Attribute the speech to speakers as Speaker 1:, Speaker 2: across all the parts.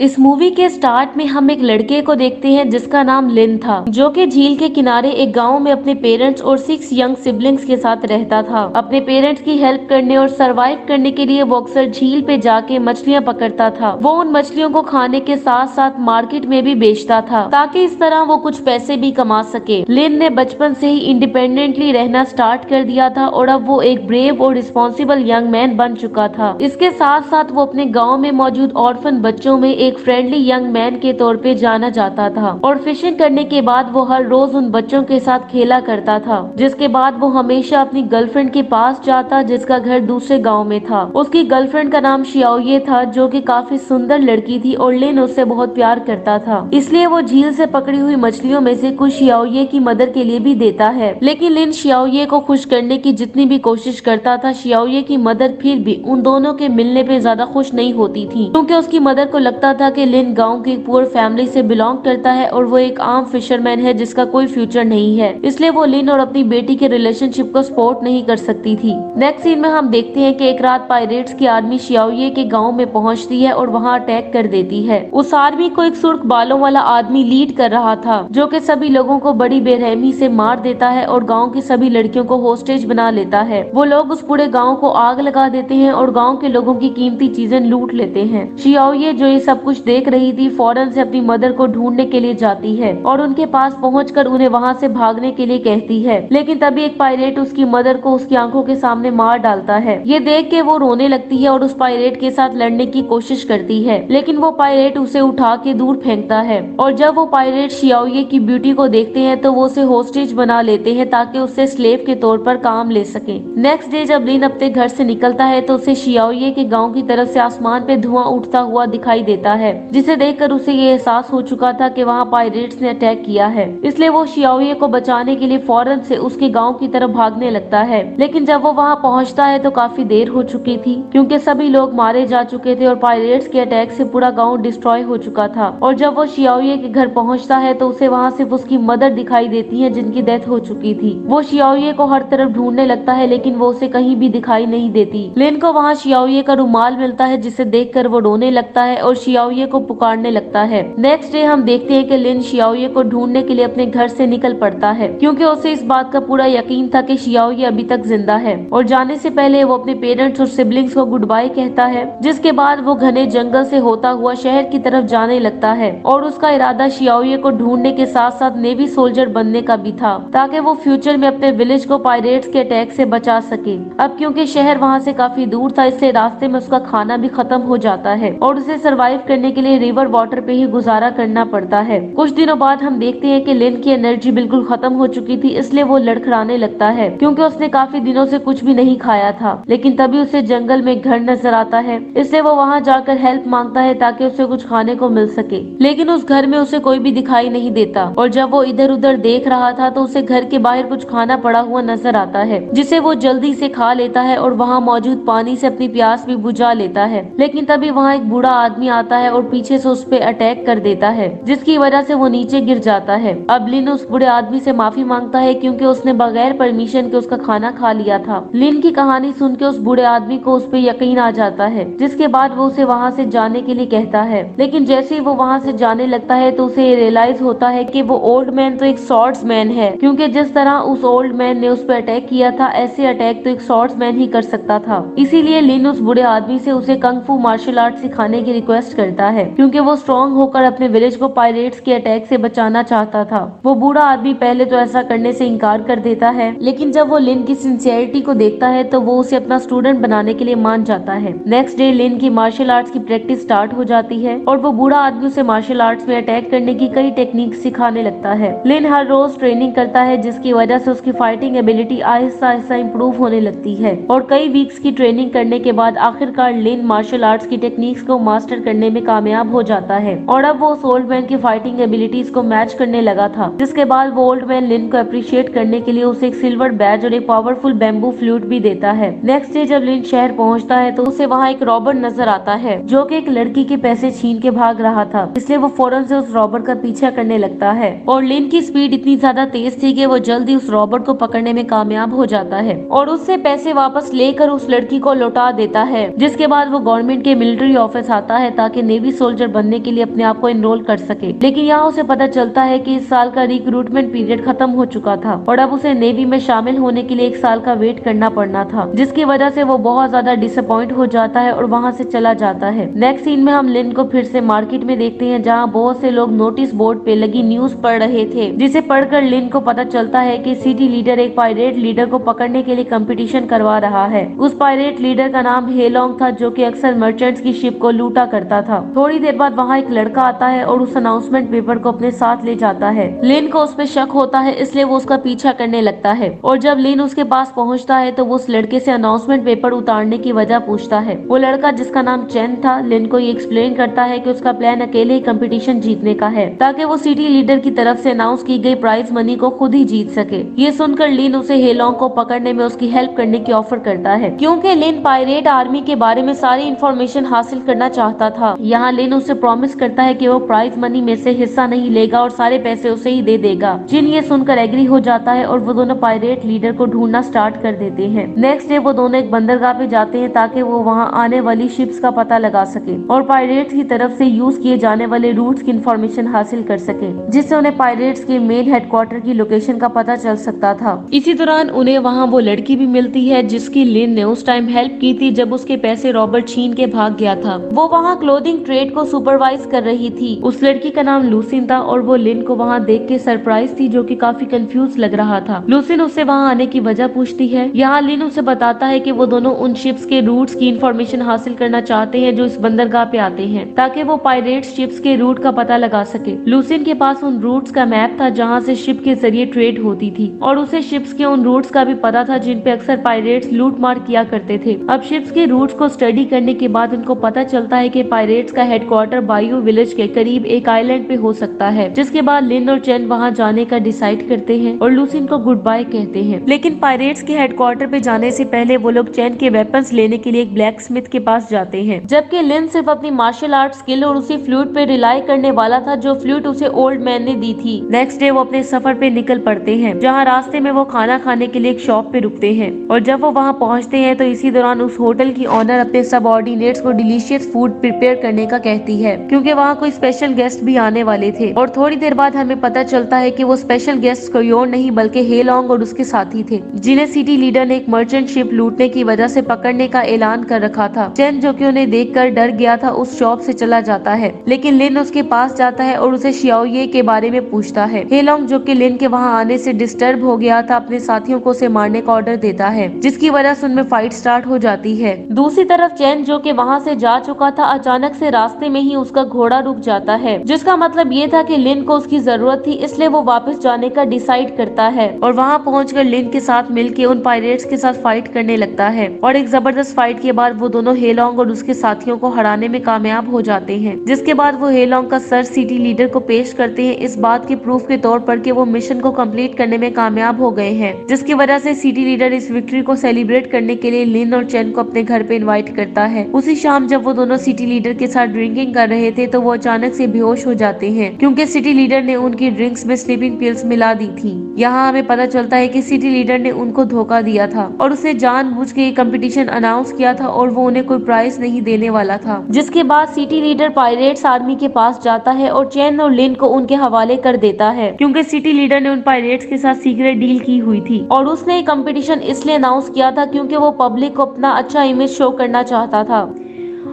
Speaker 1: इस मूवी के स्टार्ट में हम एक लड़के को देखते हैं जिसका नाम लिन था, जो कि झील के किनारे एक गांव में अपने पेरेंट्स और 6 यंग सिबलिंग्स के साथ रहता था। अपने पेरेंट्स की हेल्प करने और सरवाइव करने के लिए वो अक्सर झील पे जाके मछलियां पकड़ता था। वो उन मछलियों को खाने के साथ साथ मार्केट में भी बेचता था ताकि इस तरह वो कुछ पैसे भी कमा सके। लिन ने बचपन से ही इंडिपेंडेंटली रहना स्टार्ट कर दिया था और अब वो एक ब्रेव और रिस्पॉन्सिबल यंग मैन बन चुका था। इसके साथ साथ वो अपने गाँव में मौजूद ऑर्फन बच्चों में एक फ्रेंडली यंग मैन के तौर पे जाना जाता था और फिशिंग करने के बाद वो हर रोज उन बच्चों के साथ खेला करता था, जिसके बाद वो हमेशा अपनी गर्लफ्रेंड के पास जाता जिसका घर दूसरे गांव में था। उसकी गर्लफ्रेंड का नाम शियाओये था, जो कि काफी सुंदर लड़की थी और लिन उससे बहुत प्यार करता था। इसलिए वो झील से पकड़ी हुई मछलियों में से कुछ शियाओये की मदद के लिए भी देता है। लेकिन लिन शियाओये को खुश करने की जितनी भी कोशिश करता था, शियाओये की मदर फिर भी उन दोनों के मिलने पे ज्यादा खुश नहीं होती थी, क्योंकि उसकी मदर को लगता था कि लिन गांव की पुअर फैमिली से बिलोंग करता है और वो एक आम फिशरमैन है जिसका कोई फ्यूचर नहीं है। इसलिए वो लिन और अपनी बेटी के रिलेशनशिप को सपोर्ट नहीं कर सकती थी। नेक्स्ट सीन में हम देखते हैं कि एक रात पायरेट्स की आर्मी शियाओये के गांव में पहुंचती है और वहां अटैक कर देती है। उस आर्मी को एक सुर्ख बालों वाला आदमी लीड कर रहा था, जो कि सभी लोगों को बड़ी बेरहमी से मार देता है और गाँव की सभी लड़कियों को होस्टेज बना लेता है। वो लोग उस पूरे गाँव को आग लगा देते हैं और गाँव के लोगों की कीमती चीजें लूट लेते हैं। शियाओये जो ये सब कुछ देख रही थी, फौरन से अपनी मदर को ढूंढने के लिए जाती है और उनके पास पहुंचकर उन्हें वहां से भागने के लिए कहती है। लेकिन तभी एक पायरेट उसकी मदर को उसकी आंखों के सामने मार डालता है। ये देख के वो रोने लगती है और उस पायरेट के साथ लड़ने की कोशिश करती है, लेकिन वो पायरेट उसे उठा के दूर फेंकता है। और जब वो पायरेट शियाओये की ब्यूटी को देखते हैं तो वो उसे होस्टेज बना लेते हैं ताकि उससे स्लेव के तौर पर काम ले सके। नेक्स्ट डे जब लिन अपने घर से निकलता है तो उसे शियाओये के गाँव की तरफ से आसमान पे धुआं उठता हुआ दिखाई देता है, जिसे देखकर उसे ये एहसास हो चुका था कि वहाँ पायरेट्स ने अटैक किया है। इसलिए वो शियाओये को बचाने के लिए फौरन से उसके गांव की तरफ भागने लगता है। लेकिन जब वो वहाँ पहुँचता है तो काफी देर हो चुकी थी, क्योंकि सभी लोग मारे जा चुके थे और पायरेट्स के अटैक से पूरा गाँव डिस्ट्रॉय हो चुका था। और जब वो शियाओये के घर पहुँचता है तो उसे वहाँ सिर्फ उसकी मदर दिखाई देती है, जिनकी डेथ हो चुकी थी। वो शियाओये को हर तरफ ढूंढने लगता है, लेकिन वो उसे कहीं भी दिखाई नहीं देती। लिन को वहाँ शियाओये का रुमाल मिलता है, जिसे देखकर वो रोने लगता है और शियाओये को पुकारने लगता है। नेक्स्ट डे हम देखते हैं कि लिन शियाओये को ढूंढने के लिए अपने घर से निकल पड़ता है, क्योंकि उसे इस बात का पूरा यकीन था कि शियाओये अभी तक जिंदा है। और जाने से पहले वो अपने पेरेंट्स और सिबलिंग्स को गुड बाय कहता है, जिसके बाद वो घने जंगल से होता हुआ शहर की तरफ जाने लगता है। और उसका इरादा शियाओये को ढूंढने के साथ साथ नेवी सोल्जर बनने का भी था, ताकि वो फ्यूचर में अपने विलेज को पायरेट्स के अटैक से बचा सके। अब क्योंकि शहर वहाँ से काफी दूर था, इससे रास्ते में उसका खाना भी खत्म हो जाता है और उसे सरवाइव करने के लिए रिवर वाटर पे ही गुजारा करना पड़ता है। कुछ दिनों बाद हम देखते हैं कि लिन की एनर्जी बिल्कुल खत्म हो चुकी थी, इसलिए वो लड़खड़ाने लगता है, क्योंकि उसने काफी दिनों से कुछ भी नहीं खाया था। लेकिन तभी उसे जंगल में घर नजर आता है, इसलिए वो वहाँ जाकर हेल्प मांगता है ताकि उसे कुछ खाने को मिल सके। लेकिन उस घर में उसे कोई भी दिखाई नहीं देता और जब वो इधर उधर देख रहा था तो उसे घर के बाहर कुछ खाना पड़ा हुआ नजर आता है, जिसे वो जल्दी से खा लेता है और वहाँ मौजूद पानी से अपनी प्यास भी बुझा लेता है। लेकिन तभी वहाँ एक बूढ़ा आदमी आता है और पीछे से उस पे अटैक कर देता है, जिसकी वजह से वो नीचे गिर जाता है। अब लिन उस बूढ़े आदमी से माफी मांगता है, क्योंकि उसने बगैर परमिशन के उसका खाना खा लिया था। लिन की कहानी सुन के उस बूढ़े आदमी को उस पे यकीन आ जाता है, जिसके बाद वो उसे वहाँ से जाने के लिए कहता है। लेकिन जैसे ही वो वहाँ से जाने लगता है तो उसे रियलाइज होता है कि वो ओल्ड मैन तो एक स्वॉर्ड्समैन है, क्योंकि जिस तरह उस ओल्ड मैन ने उस पर अटैक किया था, ऐसे अटैक तो एक स्वॉर्ड्समैन ही कर सकता था। इसीलिए लिन उस बूढ़े आदमी से उसे कंग फू मार्शल आर्ट सिखाने की रिक्वेस्ट करता है, क्योंकि वो स्ट्रॉन्ग होकर अपने विलेज को पायरेट्स के अटैक से बचाना चाहता था। वो बूढ़ा आदमी पहले तो ऐसा करने से इनकार कर देता है, लेकिन जब वो लिन की सिंसियरिटी को देखता है तो वो उसे अपना स्टूडेंट बनाने के लिए मान जाता है। नेक्स्ट डे लिन की मार्शल आर्ट्स की प्रैक्टिस स्टार्ट हो जाती है और वो बूढ़ा आदमी उसे मार्शल आर्ट्स में अटैक करने की कई टेक्निक सिखाने लगता है। लिन हर रोज ट्रेनिंग करता है, जिसकी वजह से उसकी fighting ability Aahista Aahista improve होने लगती है और कई वीक्स की ट्रेनिंग करने के बाद आखिरकार लिन मार्शल आर्ट्स की टेक्निक्स को मास्टर करने में कामयाब हो जाता है और अब वो उस ओल्ड मैन की फाइटिंग एबिलिटीज को मैच करने लगा था। जिसके बाद वो ओल्ड मैन लिन को अप्रिशिएट करने के लिए उसे एक सिल्वर बैज और एक पावरफुल बैम्बू फ्लूट भी देता है। नेक्स्ट डे जब लिन शहर पहुंचता है तो उसे वहाँ एक रॉबर नजर आता है, जो कि एक लड़की के पैसे छीन के भाग रहा था। इसलिए वो फौरन से उस रॉबर का पीछा करने लगता है और लिन की स्पीड इतनी ज्यादा तेज थी कि वो जल्दी उस रॉबर को पकड़ने में कामयाब हो जाता है और उससे पैसे वापस लेकर उस लड़की को लौटा देता है। जिसके बाद वो गवर्नमेंट के मिलिट्री ऑफिस आता है ताकि नेवी सोल्जर बनने के लिए अपने आप को एनरोल कर सके। लेकिन यहाँ उसे पता चलता है कि इस साल का रिक्रूटमेंट पीरियड खत्म हो चुका था और अब उसे नेवी में शामिल होने के लिए 1 साल का वेट करना पड़ना था, जिसकी वजह से वो बहुत ज्यादा डिसअपॉइंट हो जाता है और वहाँ से चला जाता है। नेक्स्ट सीन में हम लिन को फिर से मार्केट में देखते हैं, जहाँ बहुत से लोग नोटिस बोर्ड पे लगी न्यूज पढ़ रहे थे, जिसे पढ़कर लिन को पता चलता है कि सिटी लीडर एक पायरेट लीडर को पकड़ने के लिए कंपटीशन करवा रहा है। उस पायरेट लीडर का नाम हेलोंग था, जो कि अक्सर मर्चेंट्स की शिप को लूटा करता था। थोड़ी देर बाद वहाँ एक लड़का आता है और उस अनाउंसमेंट पेपर को अपने साथ ले जाता है। लिन को उस पर शक होता है, इसलिए वो उसका पीछा करने लगता है और जब लिन उसके पास पहुँचता है तो वो उस लड़के से अनाउंसमेंट पेपर उतारने की वजह पूछता है। वो लड़का, जिसका नाम चेन था, लिन को ये एक्सप्लेन करता है कि उसका प्लान अकेले ही कंपटीशन जीतने का है, ताकि वो सिटी लीडर की तरफ से अनाउंस की गई प्राइज मनी को खुद ही जीत सके। ये सुनकर लिन उसे हेलोंग को पकड़ने में उसकी हेल्प करने की ऑफर करता है, क्योंकि लिन पायरेट आर्मी के बारे में सारी इंफॉर्मेशन हासिल करना चाहता था। यहाँ लिन उसे प्रॉमिस करता है कि वो प्राइज मनी में से हिस्सा नहीं लेगा और सारे पैसे उसे ही दे देगा। जिन ये सुनकर एग्री हो जाता है और वो दोनों पायरेट लीडर को ढूंढना स्टार्ट कर देते हैं। नेक्स्ट डे वो दोनों एक बंदरगाह पे जाते हैं ताकि वो वहाँ आने वाली शिप्स का पता लगा सके और पायरेट्स की तरफ से यूज किए जाने वाले रूट्स की इंफॉर्मेशन हासिल कर सके, जिससे उन्हें पायरेट्स के मेन हेडक्वार्टर की लोकेशन का पता चल सकता था। इसी दौरान उन्हें वहाँ वो लड़की भी मिलती है जिसकी लिन ने उस टाइम हेल्प की थी जब उसके पैसे रॉबर्ट छीन के भाग गया था। वो वहाँ क्लोथिंग ट्रेड को सुपरवाइज कर रही थी। उस लड़की का नाम लूसिन था और वो लिन को वहाँ देख के सरप्राइज थी, जो कि काफी कंफ्यूज लग रहा था। लूसिन उससे वहाँ आने की वजह पूछती है। यहाँ लिन उसे बताता है कि वो दोनों उन शिप्स के रूट्स की इंफॉर्मेशन हासिल करना चाहते हैं जो इस बंदरगाह पे आते हैं, ताकि वो पायरेट शिप्स के रूट का पता लगा सके। लूसिन के पास उन रूट्स का मैप था जहाँ से शिप के जरिए ट्रेड होती थी और उसे शिप्स के उन रूट्स का भी पता था जिन पे अक्सर पायरेट्स लूट मार किया करते थे। अब शिप्स के रूट्स को स्टडी करने के बाद उनको पता चलता है कि पायरेट्स का हेडक्वार्टर बायू विलेज के करीब एक आइलैंड पे हो सकता है, जिसके बाद लिन और चेन वहाँ जाने का डिसाइड करते हैं और लूसिन को गुड बाय कहते हैं। लेकिन पायरेट्स के हेडक्वार्टर पे जाने से पहले वो लोग चेन के वेपन्स लेने के लिए एक ब्लैक स्मिथ के पास जाते हैं, जबकि लिन सिर्फ अपनी मार्शल आर्ट स्किल और उसी फ्लूट पे रिलाई करने वाला था जो फ्लूट उसे ओल्ड मैन ने दी थी। नेक्स्ट डे वो अपने सफर पे निकल पड़ते हैं, जहाँ रास्ते में वो खाना खाने के लिए एक शॉप पे रुकते हैं और जब वो वहाँ पहुँचते हैं तो इसी दौरान उस होटल की ऑनर अपने सबऑर्डिनेट्स को डिलीशियस फूड प्रिपेयर करने का कहती है, क्योंकि वहाँ कोई स्पेशल गेस्ट भी आने वाले थे। और थोड़ी देर बाद हमें पता चलता है कि वो स्पेशल गेस्ट कोई और नहीं बल्कि हेलोंग और उसके साथी थे, जिन्हें सिटी लीडर ने एक मर्चेंट शिप लूटने की वजह से पकड़ने का ऐलान कर रखा था। चेन, जो कि उन्हें देखकर डर गया था, उस शॉप से चला जाता है, लेकिन लिन उसके पास जाता है और उसे शियाओये के बारे में पूछता है। हेलोंग, जो कि लिन के वहाँ आने से डिस्टर्ब हो गया था, अपने साथियों को उसे मारने का ऑर्डर देता है, जिसकी वजह से उनमें फाइट स्टार्ट हो जाती है। दूसरी तरफ चेन, जो कि वहाँ से जा चुका था, अचानक से रास्ते में ही उसका घोड़ा रुक जाता है, जिसका मतलब ये था कि लिन को उसकी जरूरत थी, इसलिए वो वापस जाने का डिसाइड करता है और वहाँ पहुंचकर लिन के साथ मिलके उन पायरेट्स के साथ फाइट करने लगता है। और एक जबरदस्त फाइट के बाद वो दोनों हेलोंग और उसके साथियों को हराने में कामयाब हो जाते हैं, जिसके बाद वो हेलोंग का सर सिटी लीडर को पेश करते हैं, इस बात के प्रूफ के तौर पर कि वो मिशन को कंप्लीट करने में कामयाब हो गए हैं, जिसकी वजह से सिटी लीडर इस विक्ट्री को सेलिब्रेट करने के लिए लिन और चेन को अपने घर पे इनवाइट करता है। उसी शाम जब वो दोनों सिटी लीडर के साथ ड्रिंकिंग कर रहे थे तो वो अचानक से बेहोश हो जाते हैं, क्योंकि सिटी लीडर ने उनकी ड्रिंक्स में स्लीपिंग पिल्स मिला दी थी। यहाँ हमें पता चलता है कि सिटी लीडर ने उनको धोखा दिया था और उसने जानबूझ के कंपटीशन अनाउंस किया था और वो उन्हें कोई प्राइज नहीं देने वाला था। जिसके बाद सिटी लीडर पायरेट्स आर्मी के पास जाता है और चेन और लिन को उनके हवाले कर देता है, क्योंकि सिटी लीडर ने उन पायरेट्स के साथ सीक्रेट डील की हुई थी और उसने कंपटीशन इसलिए अनाउंस किया था क्योंकि वो पब्लिक को अपना अच्छा इमेज शो करना चाहता था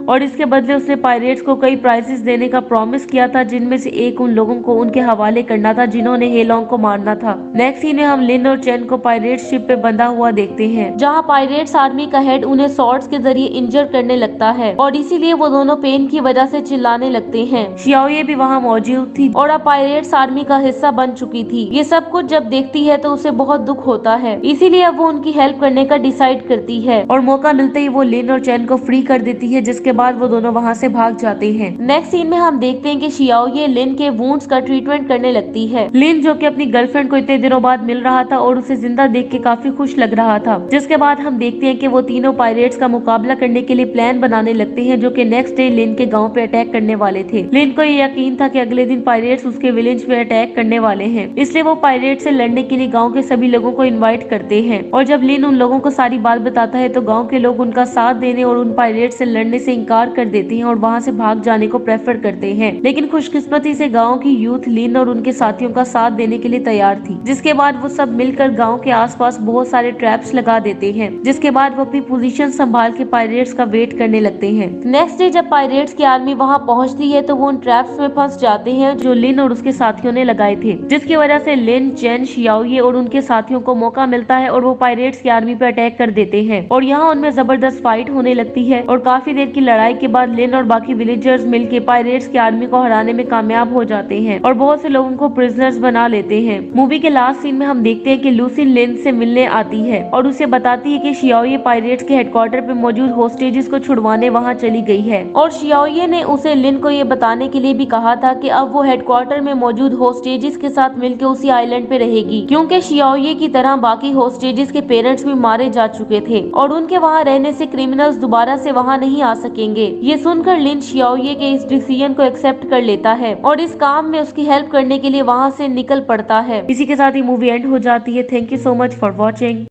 Speaker 1: और इसके बदले उसने पायरेट्स को कई प्राइजेस देने का प्रॉमिस किया था, जिनमें से एक उन लोगों को उनके हवाले करना था जिन्होंने हेलोंग को मारना था। नेक्स्ट सीन में हम लिन और चेन को पायरेट्स शिप पे बंधा हुआ देखते हैं, जहां पायरेट्स आर्मी का हेड उन्हें सॉर्ड्स के जरिए इंजर करने लगता है और इसीलिए वो दोनों पेन की वजह से चिल्लाने लगते हैं। शियाओये भी वहाँ मौजूद थी और अब पायरेट्स आर्मी का हिस्सा बन चुकी थी। ये सब कुछ जब देखती है तो उसे बहुत दुख होता है, इसीलिए अब वो उनकी हेल्प करने का डिसाइड करती है और मौका मिलते ही वो लिन और चेन को फ्री कर देती है, जिसके बाद वो दोनों वहाँ से भाग जाते हैं। नेक्स्ट सीन में हम देखते हैं कि शियाओये लिन के वुंड्स का ट्रीटमेंट करने लगती है। लिन, जो कि अपनी गर्लफ्रेंड को इतने दिनों बाद मिल रहा था और उसे जिंदा देख के काफी खुश लग रहा था, जिसके बाद हम देखते हैं कि वो तीनों पायरेट्स का मुकाबला करने के लिए प्लान बनाने लगते हैं, जो कि नेक्स्ट डे लिन के गाँव पे अटैक करने वाले थे। लिन को ये यकीन था कि अगले दिन पायरेट्स उसके विलेज पे अटैक करने वाले हैं, इसलिए वो पायरेट से लड़ने के लिए गाँव के सभी लोगों को इन्वाइट करते हैं और जब लिन उन लोगों को सारी बात बताता है तो गाँव के लोग उनका साथ देने और उन पायरेट से लड़ने से स्वीकार कर देते हैं और वहाँ से भाग जाने को प्रेफर करते हैं। लेकिन खुशकिस्मती से गाँव की यूथ लिन और उनके साथियों का साथ देने के लिए तैयार थी, जिसके बाद वो सब मिलकर गाँव के आसपास बहुत सारे ट्रैप्स लगा देते हैं, जिसके बाद वो अपनी पोजीशन संभाल के पायरेट्स का वेट करने लगते हैं। नेक्स्ट डे जब पायरेट्स की आर्मी वहाँ पहुँचती है तो वो उन ट्रैप्स में फंस जाते हैं जो लिन और उसके साथियों ने लगाए थे, जिसकी वजह से लिन, चेन, शियाओये और उनके साथियों को मौका मिलता है और वो पायरेट्स की आर्मी पर अटैक कर देते हैं और यहाँ उनमें जबरदस्त फाइट होने लगती है और काफी देर की लड़ाई के बाद लिन और बाकी विलेजर्स मिलके पायरेट्स की आर्मी को हराने में कामयाब हो जाते हैं और बहुत से लोगों को प्रिजनर्स बना लेते हैं। मूवी के लास्ट सीन में हम देखते हैं कि लूसी लिन से मिलने आती है और उसे बताती है कि शियाओये पायरेट्स के हेडक्वार्टर पे मौजूद होस्टेजेस को छुड़वाने वहाँ चली गई है और शियाओये ने उसे लिन को ये बताने के लिए भी कहा था कि अब वो हेडक्वार्टर में मौजूद होस्टेजेस के साथ मिलकर उसी आइलैंड पे रहेगी, क्योंकि शियाओये की तरह बाकी होस्टेजेस के पेरेंट्स भी मारे जा चुके थे और उनके वहाँ रहने से क्रिमिनल्स दोबारा से वहाँ नहीं आ सकेंगे। ये सुनकर लिन शियाओये के इस डिसीजन को एक्सेप्ट कर लेता है और इस काम में उसकी हेल्प करने के लिए वहाँ से निकल पड़ता है। इसी के साथ ही मूवी एंड हो जाती है। Thank you so much for watching.